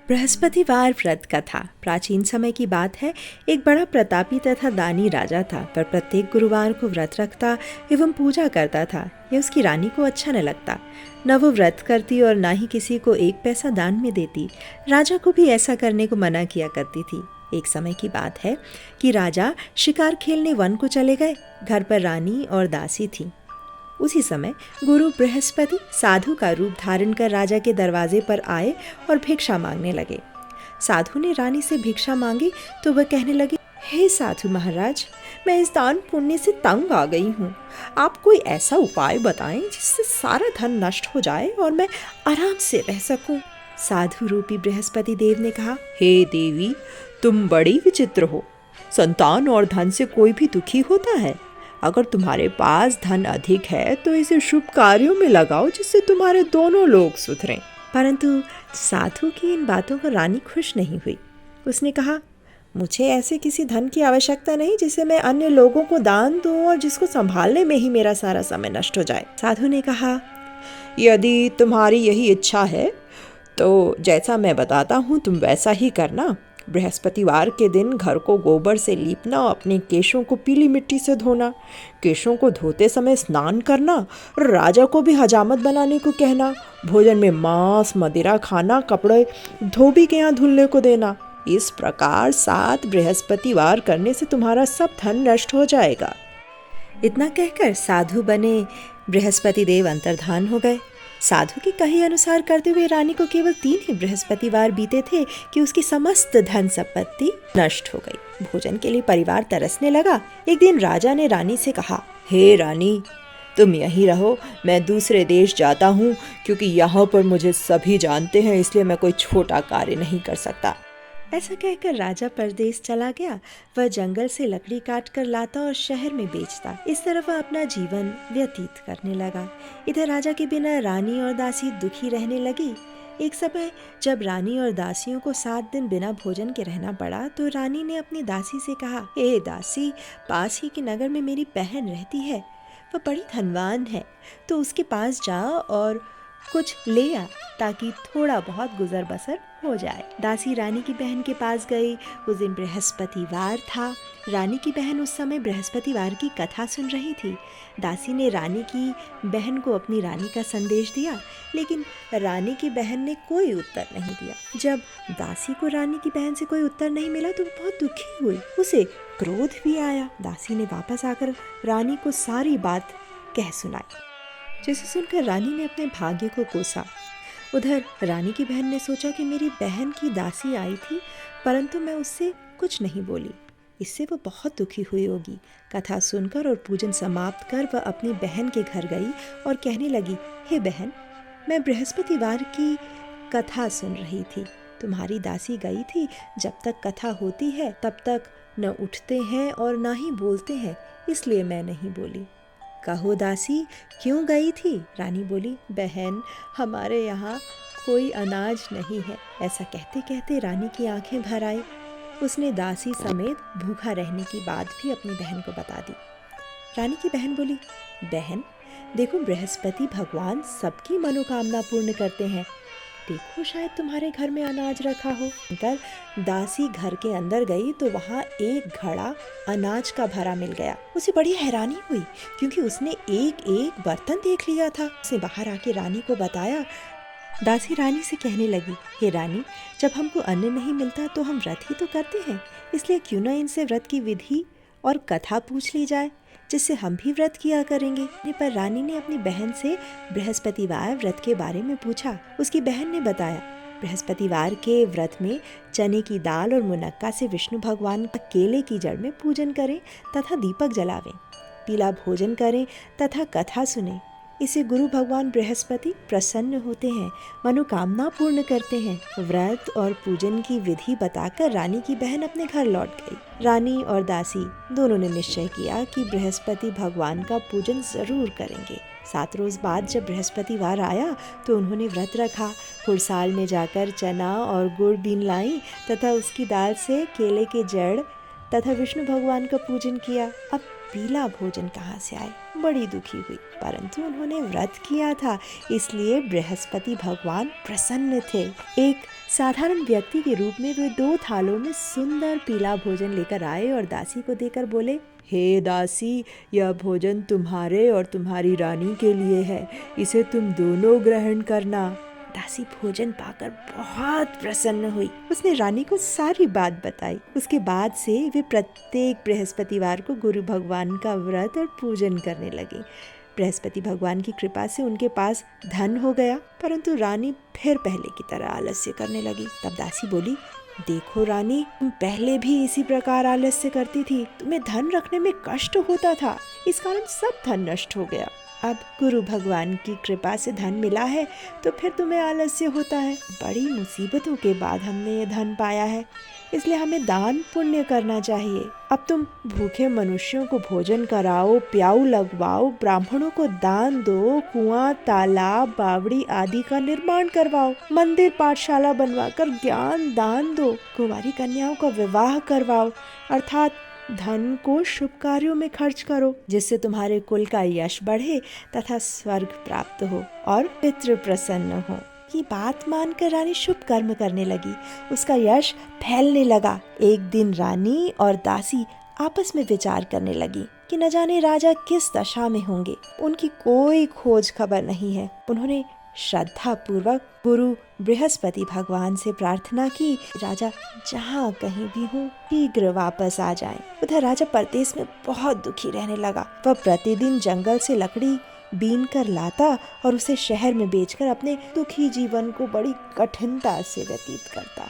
बृहस्पतिवार व्रत कथा प्राचीन समय की बात है। एक बड़ा प्रतापी तथा दानी राजा था, पर प्रत्येक गुरुवार को व्रत रखता एवं पूजा करता था। यह उसकी रानी को अच्छा न लगता। न वो व्रत करती और न ही किसी को एक पैसा दान में देती। राजा को भी ऐसा करने को मना किया करती थी। एक समय की बात है कि राजा शिकार खेलने वन को चले गए। घर पर रानी और दासी थी। उसी समय गुरु बृहस्पति साधु का रूप धारण कर राजा के दरवाजे पर आए और भिक्षा मांगने लगे। साधु ने रानी से भिक्षा मांगी तो वह कहने लगी, हे साधु महाराज, मैं इस दान पुण्य से तंग आ गई हूँ। आप कोई ऐसा उपाय बताएं जिससे सारा धन नष्ट हो जाए और मैं आराम से रह सकूं। साधु रूपी बृहस्पति देव ने कहा, हे देवी, तुम बड़ी विचित्र हो। संतान और धन से कोई भी दुखी होता है। अगर तुम्हारे पास धन अधिक है तो इसे शुभ कार्यों में लगाओ जिससे तुम्हारे दोनों लोग सुधरें। परंतु साधु की इन बातों पर रानी खुश नहीं हुई। उसने कहा, मुझे ऐसे किसी धन की आवश्यकता नहीं जिसे मैं अन्य लोगों को दान दूं और जिसको संभालने में ही मेरा सारा समय नष्ट हो जाए। साधु ने कहा, यदि तुम्हारी यही इच्छा है तो जैसा मैं बताता हूँ तुम वैसा ही करना। बृहस्पतिवार के दिन घर को गोबर से लीपना, अपने केशों को पीली मिट्टी से धोना, केशों को धोते समय स्नान करना, राजा को भी हजामत बनाने को कहना, भोजन में मांस मदिरा खाना, कपड़े धोबी के यहाँ धुलने को देना। इस प्रकार 7 बृहस्पतिवार करने से तुम्हारा सब धन नष्ट हो जाएगा। इतना कहकर साधु बने बृहस्पति देव अंतर्धान हो गए। साधु के कहे अनुसार करते हुए रानी को केवल 3 ही बृहस्पतिवार बीते थे कि उसकी समस्त धन संपत्ति नष्ट हो गई। भोजन के लिए परिवार तरसने लगा। एक दिन राजा ने रानी से कहा, हे रानी, तुम यहीं रहो, मैं दूसरे देश जाता हूँ, क्योंकि यहाँ पर मुझे सभी जानते हैं, इसलिए मैं कोई छोटा कार्य नहीं कर सकता। ऐसा कहकर राजा परदेश चला गया। वह जंगल से लकड़ी काट कर लाता और शहर में बेचता। इस तरह वह अपना जीवन व्यतीत करने लगा। इधर राजा के बिना रानी और दासी दुखी रहने लगी। एक समय जब रानी और दासियों को 7 दिन बिना भोजन के रहना पड़ा तो रानी ने अपनी दासी से कहा, हे दासी, पास ही के नगर में मेरी बहन रहती है। वह बड़ी धनवान है, तो उसके पास जा और कुछ ले आ ताकि थोड़ा बहुत गुजर बसर हो जाए। दासी रानी की बहन के पास गई। उस दिन बृहस्पतिवार था। रानी की बहन उस समय बृहस्पतिवार की कथा सुन रही थी। दासी ने रानी की बहन को अपनी रानी का संदेश दिया, लेकिन रानी की बहन ने कोई उत्तर नहीं दिया। जब दासी को रानी की बहन से कोई उत्तर नहीं मिला तो बहुत दुखी हुई। उसे क्रोध भी आया। दासी ने वापस आकर रानी को सारी बात कह सुनाई, जिसे सुनकर रानी ने अपने भाग्य को कोसा। उधर रानी की बहन ने सोचा कि मेरी बहन की दासी आई थी, परंतु मैं उससे कुछ नहीं बोली, इससे वो बहुत दुखी हुई होगी। कथा सुनकर और पूजन समाप्त कर वह अपनी बहन के घर गई और कहने लगी, हे बहन, मैं बृहस्पतिवार की कथा सुन रही थी। तुम्हारी दासी गई थी। जब तक कथा होती है तब तक न उठते हैं और न ही बोलते हैं, इसलिए मैं नहीं बोली। कहो दासी, क्यों गई थी? रानी बोली, बहन, हमारे यहाँ कोई अनाज नहीं है। ऐसा कहते कहते रानी की आंखें भर आई। उसने दासी समेत भूखा रहने की बात भी अपनी बहन को बता दी। रानी की बहन बोली, बहन, देखो, बृहस्पति भगवान सबकी मनोकामना पूर्ण करते हैं। देखो, शायद तुम्हारे घर में अनाज रखा हो। कर दासी घर के अंदर गई तो वहाँ एक घड़ा अनाज का भरा मिल गया। उसे बड़ी हैरानी हुई क्योंकि उसने एक एक बर्तन देख लिया था। उसने बाहर आके रानी को बताया। दासी रानी से कहने लगी, हे रानी, जब हमको अन्न नहीं मिलता तो हम व्रत ही तो करते हैं, इसलिए क्यों न इनसे व्रत की विधि और कथा पूछ ली जाए, जिससे हम भी व्रत किया करेंगे। पर रानी ने अपनी बहन से बृहस्पतिवार व्रत के बारे में पूछा। उसकी बहन ने बताया, बृहस्पतिवार के व्रत में चने की दाल और मुनक्का से विष्णु भगवान का केले की जड़ में पूजन करें तथा दीपक जलावें, पीला भोजन करें तथा कथा सुने। इसे गुरु भगवान बृहस्पति प्रसन्न होते हैं, मनोकामना पूर्ण करते हैं। व्रत और पूजन की विधि बताकर रानी की बहन अपने घर लौट गई। रानी और दासी दोनों ने निश्चय किया कि बृहस्पति भगवान का पूजन जरूर करेंगे। 7 रोज बाद जब बृहस्पतिवार आया तो उन्होंने व्रत रखा। खुरसाल में जाकर चना और गुड़ बीन लाई तथा उसकी दाल से केले के जड़ तथा विष्णु भगवान का पूजन किया। अब पीला भोजन कहाँ से आए? बड़ी दुखी हुई, परंतु उन्होंने व्रत किया था, इसलिए बृहस्पति भगवान प्रसन्न थे। एक साधारण व्यक्ति के रूप में वे 2 थालों में सुंदर पीला भोजन लेकर आए और दासी को देकर बोले, हे दासी, यह भोजन तुम्हारे और तुम्हारी रानी के लिए है, इसे तुम दोनों ग्रहण करना। दासी भोजन पाकर बहुत प्रसन्न हुई। उसने रानी को सारी बात बताई। उसके बाद से वे प्रत्येक बृहस्पतिवार को गुरु भगवान का व्रत और पूजन करने लगी। बृहस्पति भगवान की कृपा से उनके पास धन हो गया, परंतु रानी फिर पहले की तरह आलस्य करने लगी। तब दासी बोली, देखो रानी, तुम पहले भी इसी प्रकार आलस्य करती थी, तुम्हें धन रखने में कष्ट होता था, इस कारण सब धन नष्ट हो गया। अब गुरु भगवान की कृपा से धन मिला है तो फिर तुम्हें आलस्य होता है। बड़ी मुसीबतों के बाद हमने ये धन पाया है, इसलिए हमें दान पुण्य करना चाहिए। अब तुम भूखे मनुष्यों को भोजन कराओ, प्याऊ लगवाओ, ब्राह्मणों को दान दो, कुआं, तालाब, बावड़ी आदि का निर्माण करवाओ, मंदिर पाठशाला बनवाकर ज्ञान दान दो, कुंवारी कन्याओं का विवाह करवाओ, अर्थात धन को शुभ कार्यों में खर्च करो, जिससे तुम्हारे कुल का यश बढ़े तथा स्वर्ग प्राप्त हो और पितृ प्रसन्न हो। ये बात मानकर रानी शुभ कर्म करने लगी। उसका यश फैलने लगा। एक दिन रानी और दासी आपस में विचार करने लगी कि न जाने राजा किस दशा में होंगे। उनकी कोई खोज खबर नहीं है। उन्होंने श्रद्धा पूर्वक गुरु बृहस्पति भगवान से प्रार्थना की, राजा जहाँ कहीं भी हो शीघ्र वापस आ जाएं। उधर राजा परदेश में बहुत दुखी रहने लगा। वह प्रतिदिन जंगल से लकड़ी बीन कर लाता और उसे शहर में बेचकर अपने दुखी जीवन को बड़ी कठिनता से व्यतीत करता।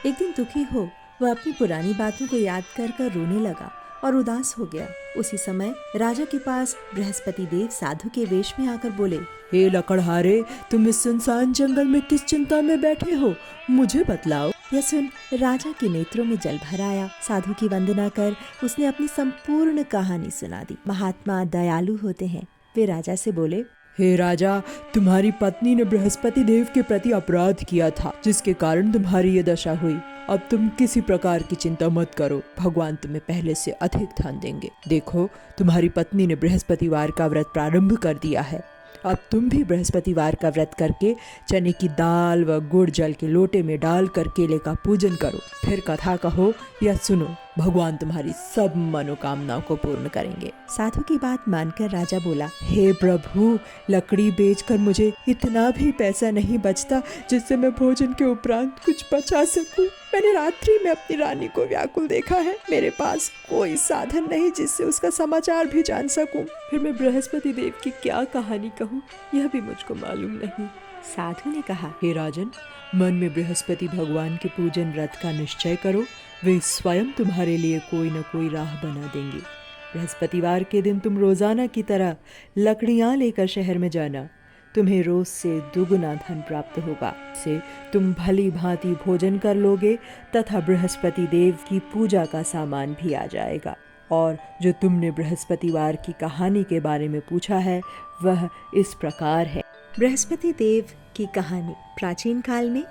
एक दिन दुखी हो वह अपनी पुरानी बातों को याद कर रोने लगा और उदास हो गया। उसी समय राजा के पास बृहस्पति देव साधु के वेश में आकर बोले, हे लकड़हारे, तुम इस सुनसान जंगल में किस चिंता में बैठे हो, मुझे बतलाओ। यह सुन राजा के नेत्रों में जल भर आया। साधु की वंदना कर उसने अपनी संपूर्ण कहानी सुना दी। महात्मा दयालु होते हैं। वे राजा से बोले, हे राजा, तुम्हारी पत्नी ने बृहस्पति देव के प्रति अपराध किया था, जिसके कारण तुम्हारी ये दशा हुई। अब तुम किसी प्रकार की चिंता मत करो, भगवान तुम्हें पहले से अधिक धन देंगे। देखो, तुम्हारी पत्नी ने बृहस्पतिवार का व्रत प्रारंभ कर दिया है। अब तुम भी बृहस्पतिवार का व्रत करके चने की दाल व गुड़ जल के लोटे में डालकर केले का पूजन करो, फिर कथा कहो या सुनो, भगवान तुम्हारी सब मनोकामनाओं को पूर्ण करेंगे। साधु की बात मानकर राजा बोला, हे प्रभु, लकड़ी बेचकर मुझे इतना भी पैसा नहीं बचता जिससे मैं भोजन के उपरांत कुछ बचा सकूं। मैंने रात्रि में अपनी रानी को व्याकुल देखा है। मेरे पास कोई साधन नहीं जिससे उसका समाचार भी जान सकूं। फिर मैं बृहस्पति देव की क्या कहानी कहूँ, यह भी मुझको मालूम नहीं। साधु ने कहा, हे राजन, मन में बृहस्पति भगवान के पूजन व्रत का निश्चय करो, वे स्वयं तुम्हारे लिए कोई न कोई राह बना देंगे। बृहस्पतिवार के दिन तुम रोजाना की तरह लकड़ियां लेकर शहर में जाना। तुम्हें रोज से दुगुना धन प्राप्त होगा। से तुम भली भांति भोजन कर लोगे तथा बृहस्पति देव की पूजा का सामान भी आ जाएगा। और जो तुमने बृहस्पतिवार की कहानी के बारे में पूछा है वह इस प्रकार है। बृहस्पति देव की कहानी। प्राचीन काल में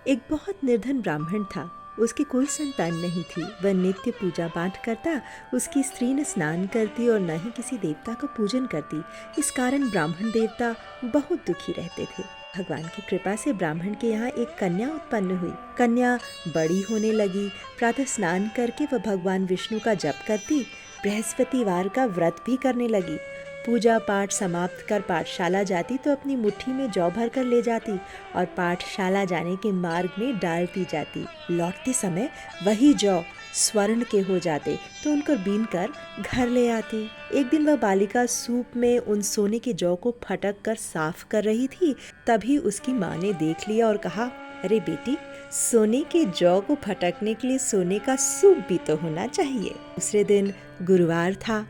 एक बहुत निर्धन ब्राह्मण था। उसकी कोई संतान नहीं थी। वह नित्य पूजा पाठ करता, उसकी स्त्री न स्नान करती और न ही किसी देवता का पूजन करती। इस कारण ब्राह्मण देवता बहुत दुखी रहते थे। भगवान की कृपा से ब्राह्मण के यहाँ एक कन्या उत्पन्न हुई। कन्या बड़ी होने लगी। प्रातः स्नान करके वह भगवान विष्णु का जप करती, बृहस्पतिवार का व्रत भी करने लगी। पूजा पाठ समाप्त कर पाठशाला जाती तो अपनी मुट्ठी में जौ भर कर ले जाती और पाठशाला जाने के मार्ग में डालती जाती। लौटते समय वही जौ स्वर्ण के हो जाते तो उनको बीन कर घर ले आती। एक दिन वह बालिका सूप में उन सोने के जौ को फटक कर साफ कर रही थी। तभी उसकी माँ ने देख लिया और कहा, अरे बेटी, सोने के जौ को फटकने के लिए सोने का सूप भी तो होना चाहिए। दूसरे दिन गुरुवार था।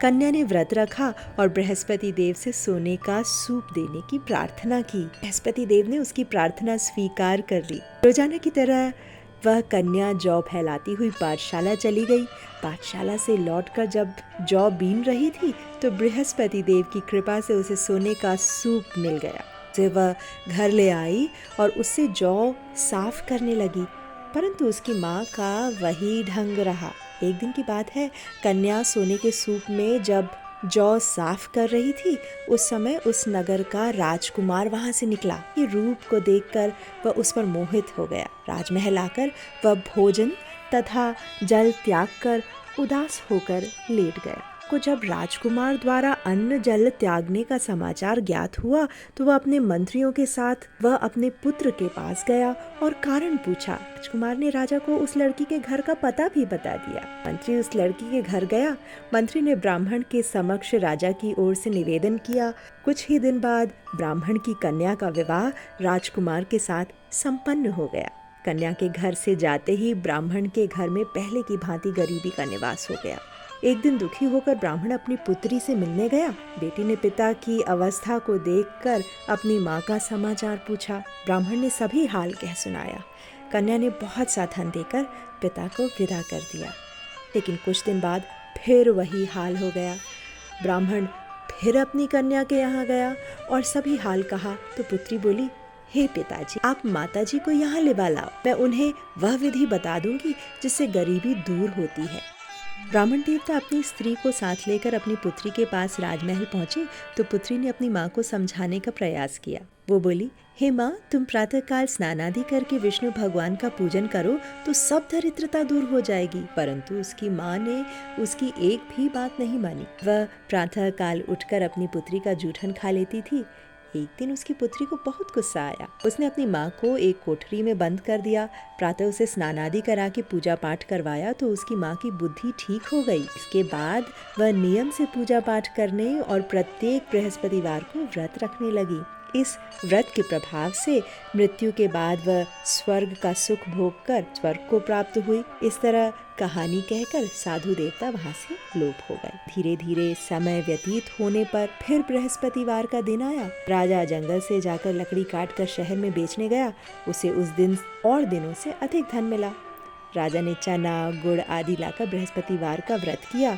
कन्या ने व्रत रखा और बृहस्पति देव से सोने का सूप देने की प्रार्थना की। बृहस्पति देव ने उसकी प्रार्थना स्वीकार कर ली। रोजाना की तरह वह कन्या जौ फैलाती हुई पाठशाला चली गई। पाठशाला से लौटकर जब जौ बीन रही थी तो बृहस्पति देव की कृपा से उसे सोने का सूप मिल गया। से वह घर ले आई और उससे जौ साफ करने लगी, परंतु उसकी माँ का वही ढंग रहा। एक दिन की बात है, कन्या सोने के सूप में जब जौ साफ कर रही थी, उस समय उस नगर का राजकुमार वहां से निकला। ये रूप को देखकर वह उस पर मोहित हो गया। राजमहल आकर वह भोजन तथा जल त्याग कर उदास होकर लेट गया। को जब राजकुमार द्वारा अन्न जल त्यागने का समाचार ज्ञात हुआ तो वह अपने मंत्रियों के साथ वह अपने पुत्र के पास गया और कारण पूछा। राजकुमार ने राजा को उस लड़की के घर का पता भी बता दिया। मंत्री उस लड़की के घर गया। मंत्री ने ब्राह्मण के समक्ष राजा की ओर से निवेदन किया। कुछ ही दिन बाद ब्राह्मण की कन्या का विवाह राजकुमार के साथ संपन्न हो गया। कन्या के घर से जाते ही ब्राह्मण के घर में पहले की भांति गरीबी का निवास हो गया। एक दिन दुखी होकर ब्राह्मण अपनी पुत्री से मिलने गया। बेटी ने पिता की अवस्था को देखकर अपनी माँ का समाचार पूछा। ब्राह्मण ने सभी हाल कह सुनाया। कन्या ने बहुत सा धन देकर पिता को विदा कर दिया। लेकिन कुछ दिन बाद फिर वही हाल हो गया। ब्राह्मण फिर अपनी कन्या के यहाँ गया और सभी हाल कहा तो पुत्री बोली, हे पिताजी, आप माताजी को यहाँ लिवा लाओ, मैं उन्हें वह विधि बता दूंगी जिससे गरीबी दूर होती है। ब्राह्मण देवता अपनी स्त्री को साथ लेकर अपनी पुत्री के पास राजमहल पहुंचे तो पुत्री ने अपनी माँ को समझाने का प्रयास किया। वो बोली, हे माँ, तुम प्रातःकाल स्नान आदि करके विष्णु भगवान का पूजन करो तो सब दरिद्रता दूर हो जाएगी। परंतु उसकी माँ ने उसकी एक भी बात नहीं मानी। वह प्रातःकाल उठकर अपनी पुत्री का जूठन खा लेती थी। एक दिन उसकी पुत्री को बहुत गुस्सा आया। उसने अपनी माँ को एक कोठरी में बंद कर दिया। प्रातः उसे स्नान आदि करा के पूजा पाठ करवाया तो उसकी माँ की बुद्धि ठीक हो गई। इसके बाद वह नियम से पूजा पाठ करने और प्रत्येक बृहस्पतिवार को व्रत रखने लगी। इस व्रत के प्रभाव से मृत्यु के बाद वह स्वर्ग का सुख भोग कर स्वर्ग को प्राप्त हुई। इस तरह कहानी कहकर साधु देवता वहां से लोप हो गए। धीरे धीरे समय व्यतीत होने पर फिर बृहस्पतिवार का दिन आया। राजा जंगल से जाकर लकड़ी काट कर शहर में बेचने गया। उसे उस दिन और दिनों से अधिक धन मिला। राजा ने चना गुड़ आदि लाकर बृहस्पतिवार का व्रत किया।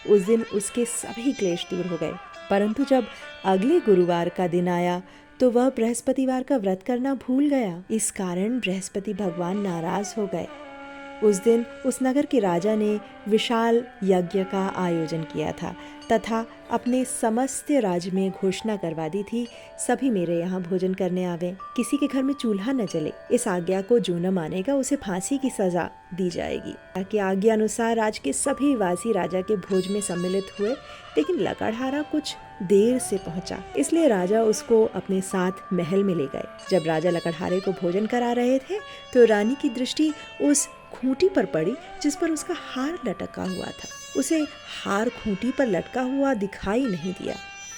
उस दिन उसके सभी क्लेश दूर हो गए। परंतु जब अगले गुरुवार का दिन आया तो वह बृहस्पतिवार का व्रत करना भूल गया। इस कारण बृहस्पति भगवान नाराज हो गए। उस दिन उस नगर के राजा ने विशाल यज्ञ का आयोजन किया था तथा अपने समस्त राज्य में घोषणा करवा दी थी, सभी मेरे यहाँ भोजन करने आवे, किसी के घर में चूल्हा न जले। इस आज्ञा को जो न मानेगा उसे फांसी की सजा दी जाएगी। ताकि आज्ञा अनुसार राज के सभी वासी राजा के भोज में सम्मिलित हुए, लेकिन लकड़हारा कुछ देर से पहुंचा, इसलिए राजा उसको अपने साथ महल में ले गए। जब राजा लकड़हारे को भोजन करा रहे थे तो रानी की दृष्टि उस खूंटी पर पड़ी जिस पर उसका हार लटका हुआ था। उसे हार खूंटी पर लटका हुआ दिखाई नहीं दिया।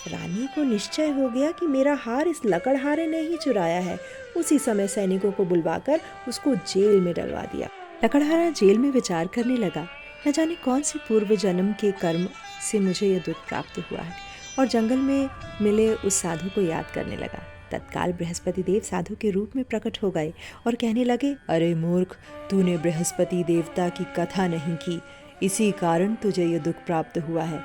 रानी को निश्चय हो गया कि मेरा हार इस लकड़हारे ने ही चुराया है। उसी समय सैनिकों को बुलवाकर उसको जेल में डलवा दिया। लकड़हारा जेल में विचार करने लगा, न जाने कौन सी पूर्व जन्म के कर्म से मुझे यह दुख प्राप्त हुआ है, और जंगल में मिले उस साधु को याद करने लगा। तत्काल बृहस्पति देव साधु के रूप में प्रकट हो गए और कहने लगे, अरे मूर्ख, तूने बृहस्पति देवता की कथा नहीं की, इसी कारण तुझे ये दुख प्राप्त हुआ है।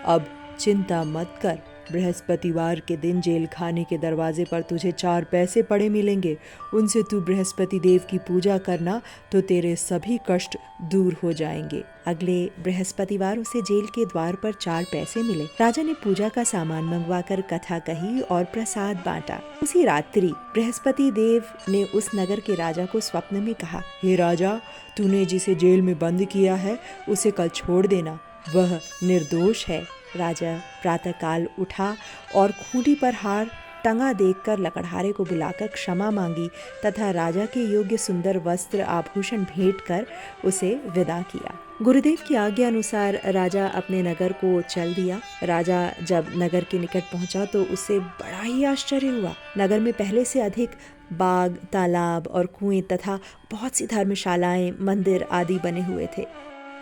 अब चिंता मत कर, बृहस्पतिवार के दिन जेल खाने के दरवाजे पर तुझे 4 पैसे पड़े मिलेंगे। उनसे तू बृहस्पति देव की पूजा करना तो तेरे सभी कष्ट दूर हो जाएंगे। अगले बृहस्पतिवार उसे जेल के द्वार पर 4 पैसे मिले। राजा ने पूजा का सामान मंगवाकर कथा कही और प्रसाद बांटा। उसी रात्रि बृहस्पति देव ने उस नगर के राजा को स्वप्न में कहा, हे राजा, तूने जिसे जेल में बंद किया है उसे कल छोड़ देना, वह निर्दोष है। राजा प्रातःकाल उठा और खूंटी पर हार टंगा देखकर लकड़हारे को बुलाकर क्षमा मांगी तथा राजा के योग्य सुंदर वस्त्र आभूषण भेंट कर उसे विदा किया। गुरुदेव की आज्ञा अनुसार राजा अपने नगर को चल दिया। राजा जब नगर के निकट पहुंचा तो उसे बड़ा ही आश्चर्य हुआ। नगर में पहले से अधिक बाग, तालाब और कुएं तथा बहुत सी धर्मशालाएं, मंदिर आदि बने हुए थे।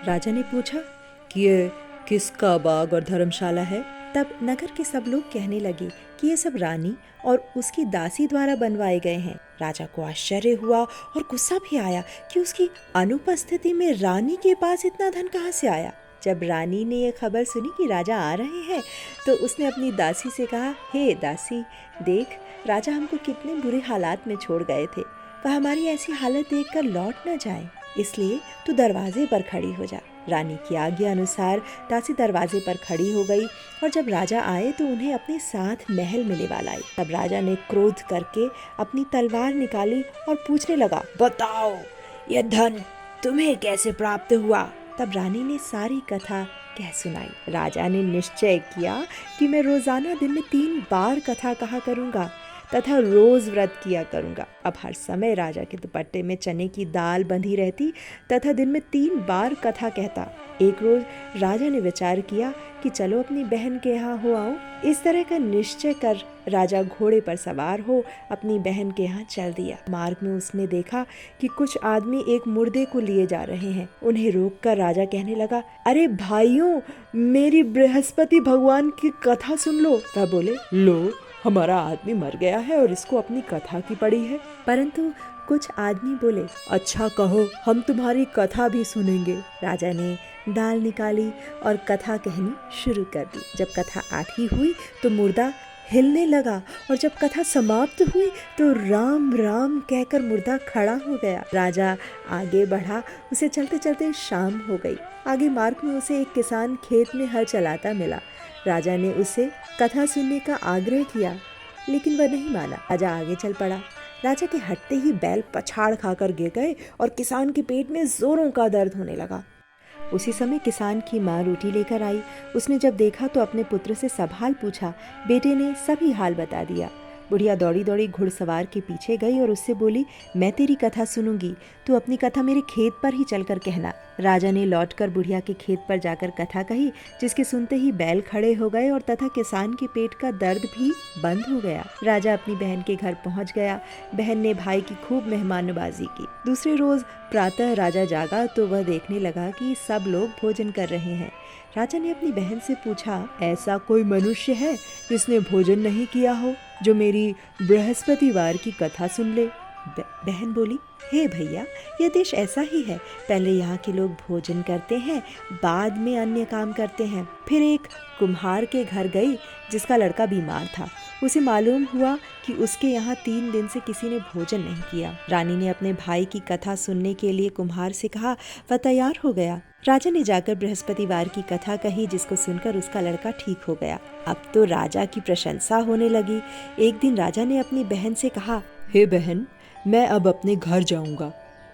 राजा ने पूछा कि ये किसका बाग और धर्मशाला है? तब नगर के सब लोग कहने लगे कि ये सब रानी और उसकी दासी द्वारा बनवाए गए हैं। राजा को आश्चर्य हुआ और गुस्सा भी आया कि उसकी अनुपस्थिति में रानी के पास इतना धन कहाँ से आया। जब रानी ने ये खबर सुनी कि राजा आ रहे हैं तो उसने अपनी दासी से कहा, हे दासी, देख, राजा हमको कितने बुरे हालात में छोड़ गए थे, वह हमारी ऐसी हालत देखकर लौट न जाए, इसलिए तू दरवाजे पर खड़ी हो जा। रानी की आज्ञा अनुसार दासी दरवाजे पर खड़ी हो गई और जब राजा आए तो उन्हें अपने साथ महल में लेवा लाई। तब राजा ने क्रोध करके अपनी तलवार निकाली और पूछने लगा, बताओ यह धन तुम्हें कैसे प्राप्त हुआ? तब रानी ने सारी कथा कह सुनाई। राजा ने निश्चय किया कि मैं रोजाना दिन में 3 बार कथा कहा करूंगा तथा रोज व्रत किया करूंगा। अब हर समय राजा के दुपट्टे में चने की दाल बंधी रहती तथा दिन में 3 बार कथा कहता। एक रोज राजा ने विचार किया कि चलो अपनी बहन के यहाँ हो आऊं। इस तरह का निश्चय कर राजा घोड़े पर सवार हो अपनी बहन के यहाँ चल दिया। मार्ग में उसने देखा कि कुछ आदमी एक मुर्दे को लिए जा रहे हैं। उन्हें रोककर राजा कहने लगा, अरे भाइयों, मेरी बृहस्पति भगवान की कथा सुन लो। वह बोले, लो, हमारा आदमी मर गया है और इसको अपनी कथा की पड़ी है। परंतु कुछ आदमी बोले, अच्छा कहो, हम तुम्हारी कथा भी सुनेंगे। राजा ने दाल निकाली और कथा कहनी शुरू कर दी। जब कथा आधी हुई तो मुर्दा हिलने लगा और जब कथा समाप्त हुई तो राम राम कहकर मुर्दा खड़ा हो गया। राजा आगे बढ़ा, उसे चलते चलते शाम हो गई। आगे मार्ग में उसे एक किसान खेत में हल चलाता मिला। राजा ने उसे कथा सुनने का आग्रह किया, लेकिन वह नहीं माना। राजा आगे चल पड़ा। राजा के हटते ही बैल पछाड़ खाकर गिर गए और किसान के पेट में जोरों का दर्द होने लगा। उसी समय किसान की माँ रोटी लेकर आई। उसने जब देखा तो अपने पुत्र से सब हाल पूछा। बेटे ने सभी हाल बता दिया। बुढ़िया दौड़ी दौड़ी घुड़सवार के पीछे गई और उससे बोली, मैं तेरी कथा सुनूंगी, तू अपनी कथा मेरे खेत पर ही चलकर कहना। राजा ने लौटकर बुढ़िया के खेत पर जाकर कथा कही, जिसके सुनते ही बैल खड़े हो गए और तथा किसान के पेट का दर्द भी बंद हो गया। राजा अपनी बहन के घर पहुंच गया। बहन ने भाई की खूब मेहमानबाजी की। दूसरे रोज प्रातः राजा जागा तो वह देखने लगा कि सब लोग भोजन कर रहे हैं। राजा ने अपनी बहन से पूछा, ऐसा कोई मनुष्य है जिसने भोजन नहीं किया हो, जो मेरी बृहस्पतिवार की कथा सुन ले? बहन बोली, हे भैया, यह देश ऐसा ही है। पहले यहाँ के लोग भोजन करते हैं, बाद में अन्य काम करते हैं। फिर एक कुम्हार के घर गई जिसका लड़का बीमार था। उसे मालूम हुआ कि उसके यहाँ 3 दिन से किसी ने भोजन नहीं किया। रानी ने अपने भाई की कथा सुनने के लिए कुम्हार से कहा। वह तैयार हो गया। राजा ने जाकर बृहस्पतिवार की कथा कही, जिसको सुनकर उसका लड़का ठीक हो गया। अब तो राजा की प्रशंसा होने लगी। एक दिन राजा ने अपनी बहन से कहा, हे बहन, मैं अब अपने घर जाऊंगा,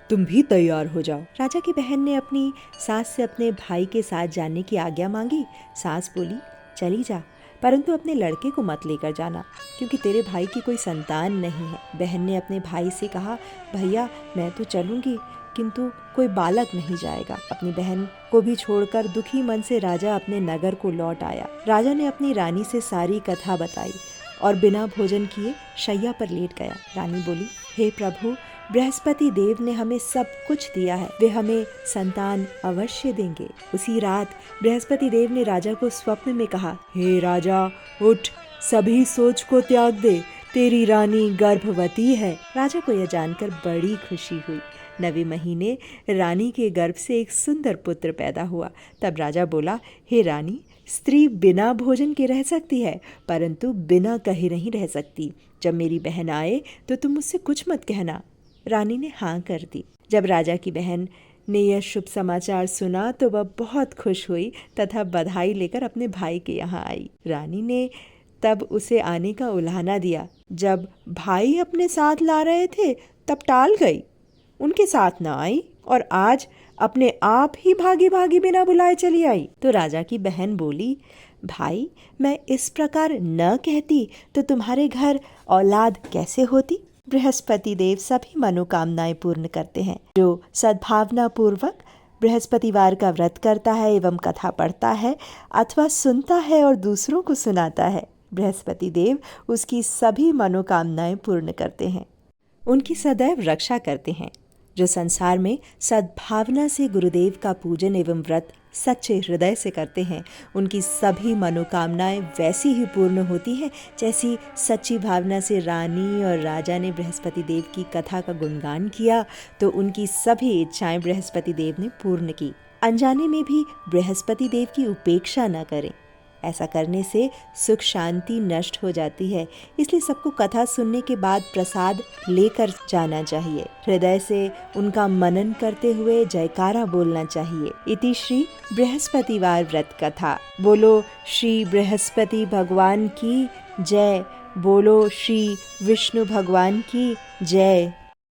तुम भी तैयार हो जाओ। राजा की बहन ने अपनी सास से अपने भाई के साथ जाने की आज्ञा मांगी। सास बोली, चली जा, परंतु अपने लड़के को मत लेकर जाना, क्योंकि तेरे भाई की कोई संतान नहीं है। बहन ने अपने भाई से कहा, भैया मैं तो चलूंगी, किंतु कोई बालक नहीं जाएगा। अपनी बहन को भी छोड़कर दुखी मन से राजा अपने नगर को लौट आया। राजा ने अपनी रानी से सारी कथा बताई और बिना भोजन किए शैया पर लेट गया। रानी बोली, हे प्रभु, बृहस्पति देव ने हमें सब कुछ दिया है, वे हमें संतान अवश्य देंगे। उसी रात बृहस्पति देव ने राजा को स्वप्न में कहा, हे राजा, उठ, सभी सोच को त्याग दे, तेरी रानी गर्भवती है। राजा को यह जानकर बड़ी खुशी हुई। 9वें महीने रानी के गर्भ से एक सुंदर पुत्र पैदा हुआ। तब राजा बोला, हे रानी, स्त्री बिना भोजन के रह सकती है, परंतु बिना कहे नहीं रह सकती। जब मेरी बहन आए तो तुम मुझसे कुछ मत कहना। रानी ने हाँ कर दी। जब राजा की बहन ने यह शुभ समाचार सुना तो वह बहुत खुश हुई तथा बधाई लेकर अपने भाई के यहाँ आई। रानी ने तब उसे आने का उलाहना दिया। जब भाई अपने साथ ला रहे थे तब टाल गई, उनके साथ न आई और आज अपने आप ही भागी भागी बिना बुलाए चली आई। तो राजा की बहन बोली, भाई, मैं इस प्रकार न कहती तो तुम्हारे घर औलाद कैसे होती? बृहस्पति देव सभी मनोकामनाएं पूर्ण करते हैं। जो सद्भावना पूर्वक बृहस्पतिवार का व्रत करता है एवं कथा पढ़ता है अथवा सुनता है और दूसरों को सुनाता है, बृहस्पति देव उसकी सभी मनोकामनाएं पूर्ण करते हैं, उनकी सदैव रक्षा करते हैं। जो संसार में सद्भावना से गुरुदेव का पूजन एवं व्रत सच्चे हृदय से करते हैं, उनकी सभी मनोकामनाएं वैसी ही पूर्ण होती हैं जैसी सच्ची भावना से रानी और राजा ने बृहस्पति देव की कथा का गुणगान किया तो उनकी सभी इच्छाएं बृहस्पति देव ने पूर्ण की। अनजाने में भी बृहस्पति देव की उपेक्षा न करें। ऐसा करने से सुख शांति नष्ट हो जाती है। इसलिए सबको कथा सुनने के बाद प्रसाद लेकर जाना चाहिए। हृदय से उनका मनन करते हुए जयकारा बोलना चाहिए। इति श्री बृहस्पतिवार व्रत कथा। बोलो श्री बृहस्पति भगवान की जय। बोलो श्री विष्णु भगवान की जय।